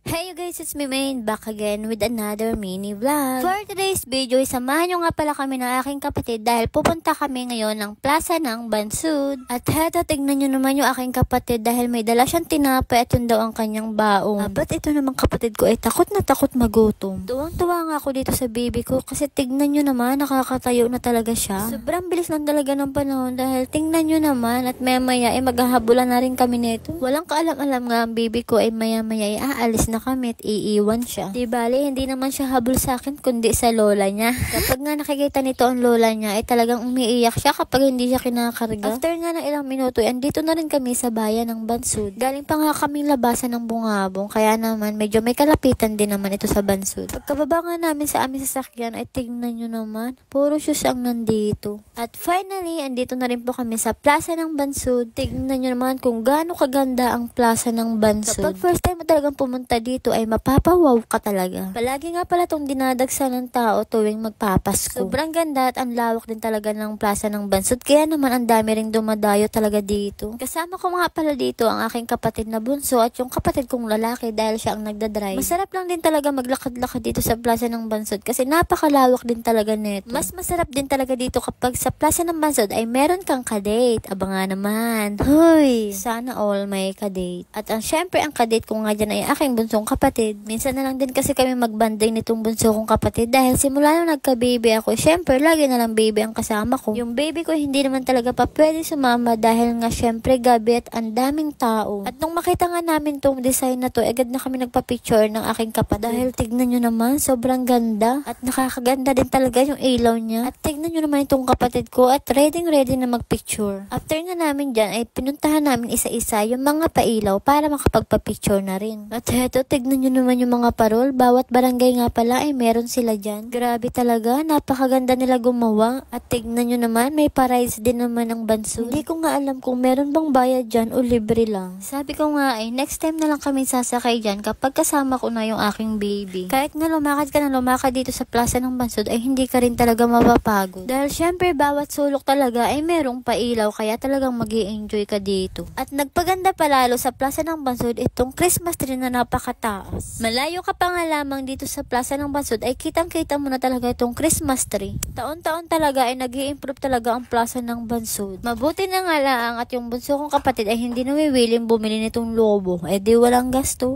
Hey you guys, it's me Main, back again with another mini vlog. For today's video, samahan nyo nga pala kami ng aking kapatid dahil pupunta kami ngayon ng plaza ng Bansud. At heto, tignan nyo naman yung aking kapatid dahil may dala siyang tinapay at yun daw ang kanyang baong. Ba't ito naman kapatid ko ay takot na takot magutom. Tuwang-tuwa nga ako dito sa baby ko kasi tignan nyo naman, nakakatayo na talaga siya. Sobrang bilis lang talaga ng panahon dahil tingnan nyo naman at maya-maya ay maghahabulan na rin kami nito. Walang kaalam-alam nga ang baby ko ay maya-maya ay aalis na kami at iiwan siya. Di bali, hindi naman siya habol sa akin kundi sa lola niya. Kapag nga nakikita nito ang lola niya ay talagang umiiyak siya kapag hindi siya kinakarga. After nga ng ilang minuto, andito na rin kami sa bayan ng Bansud. Galing pa nga kaming labasan ng bungabong kaya naman medyo may kalapitan din naman ito sa Bansud. Pagkababa nga namin sa aming sasakyan ay tignan nyo naman, puro shoes ang nandito. At finally, andito na rin po kami sa plaza ng Bansud. Tignan nyo naman kung gaano kaganda ang plaza ng Bansud. Kapag first time mo talagang pumunta dito ay mapapawaw ka talaga. Palagi nga pala itong dinadagsa ng tao tuwing magpapasko. Sobrang ganda at ang lawak din talaga ng plaza ng Bansud. Kaya naman ang dami ring dumadayo talaga dito. Kasama ko nga pala dito ang aking kapatid na bunso at yung kapatid kong lalaki dahil siya ang nagdadrive. Masarap lang din talaga maglakad-lakad dito sa plaza ng Bansud kasi napakalawak din talaga nito. Mas masarap din talaga dito kapag sa plaza ng Bansud ay meron kang kadate. Abangan naman. Hoy! Sana all may kadate. At syempre ang kadate ko nga dyan ay aking bunsong kapatid. Minsan na lang din kasi kami magbanding nitong bunso kong kapatid dahil simula nung nagka-baby ako, syempre lagi na lang baby ang kasama ko. Yung baby ko hindi naman talaga pa pwede sumama dahil nga syempre gabi at ang daming tao. At nung makita nga namin tong design na to, agad na kami nagpa-picture ng aking kapatid. Dahil tignan nyo naman, sobrang ganda at nakakaganda din talaga yung ilaw niya. At tignan nyo naman itong kapatid ko at ready na magpicture. After nga namin dyan ay pinuntahan namin isa-isa yung mga pailaw para makapagpa-picture na rin. At heto, tignan nyo naman yung mga parol. Bawat barangay nga pala ay meron sila dyan. Grabe talaga, napakaganda nila gumawa. At tignan nyo naman, may pa-rides din naman ang Bansud. Hindi ko nga alam kung meron bang bayad dyan o libre lang. Sabi ko nga ay, next time na lang kami sasakay dyan kapag kasama ko na yung aking baby. Kahit nga lumakad ka na lumakad dito sa plaza ng Bansud ay hindi ka rin talaga mapapagod. Dahil syempre bawat sulok talaga ay merong pailaw kaya talagang mag-i-enjoy ka dito. At nagpaganda palalo sa plaza ng Bansud itong Christmas tree na napakataas. Malayo ka pa nga lamang dito sa plaza ng Bansud ay kitang-kita mo na talaga itong Christmas tree. Taon-taon talaga ay nag-i-improve talaga ang plaza ng Bansud. Mabuti na nga lang at yung bunso kong kapatid ay hindi nawiwiling bumili nitong lobo. Eh di walang gasto.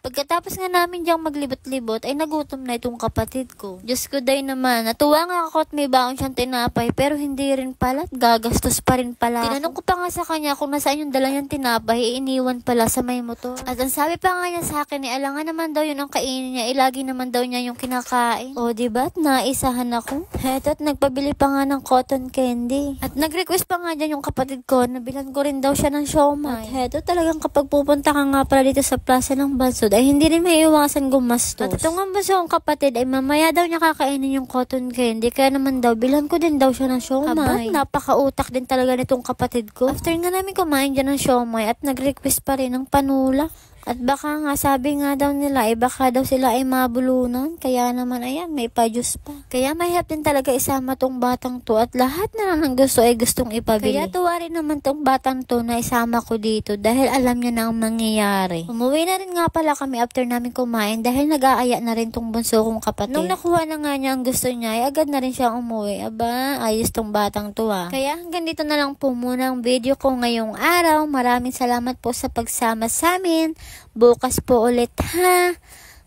Pagkatapos nga namin diyang maglibot-libot ay nagutom na itong kapatid ko. Diyos ko day naman, natuwa nga ako at may baon siyang tinapay pero hindi rin pala at gagastos pa rin pala. Tinanong ko pa nga sa kanya kung nasaan yung dala niyang tinapay, iniwan pala sa may motor. At ang sabi pa nga niya sa akin, alangan naman daw yun ang kainin niya, lagi naman daw niya yung kinakain. O diba at naisahan ako? Heto at nagpabili pa nga ng cotton candy. At nag-request pa nga dyan yung kapatid ko, nabilan ko rin daw siya ng siomay. At heto talagang kapag pupunta ka nga pala dito sa plaza ng Bansud ay hindi rin may iwasan gumastos. At itong bunso kong kapatid ay mamaya daw niya kakainin yung cotton candy kaya naman daw bilan ko din daw siya ng siomay. Napakautak din talaga nitong kapatid ko. After nga namin kumain dyan ng siomay at nag-request pa rin ng panula. At baka nga, sabi nga daw nila, baka daw sila ay mabulunan. Kaya naman, ayan, may pa-juice pa. Kaya mahirap din talaga isama tong batang to. At lahat na lang ng gusto ay gustong ipabili. Kaya tuwa rin naman tong batang to na isama ko dito dahil alam niya na ang mangyayari. Umuwi na rin nga pala kami after namin kumain dahil nag-aaya na rin tong bunso kong kapatid. Nung nakuha na nga niya ang gusto niya, ay agad na rin siya umuwi. Aba, ayos tong batang to ah. Kaya hanggang dito na lang po muna ang video ko ngayong araw. Maraming salamat po sa pagsama sa amin. Bukas po ulit ha.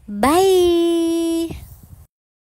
Bye!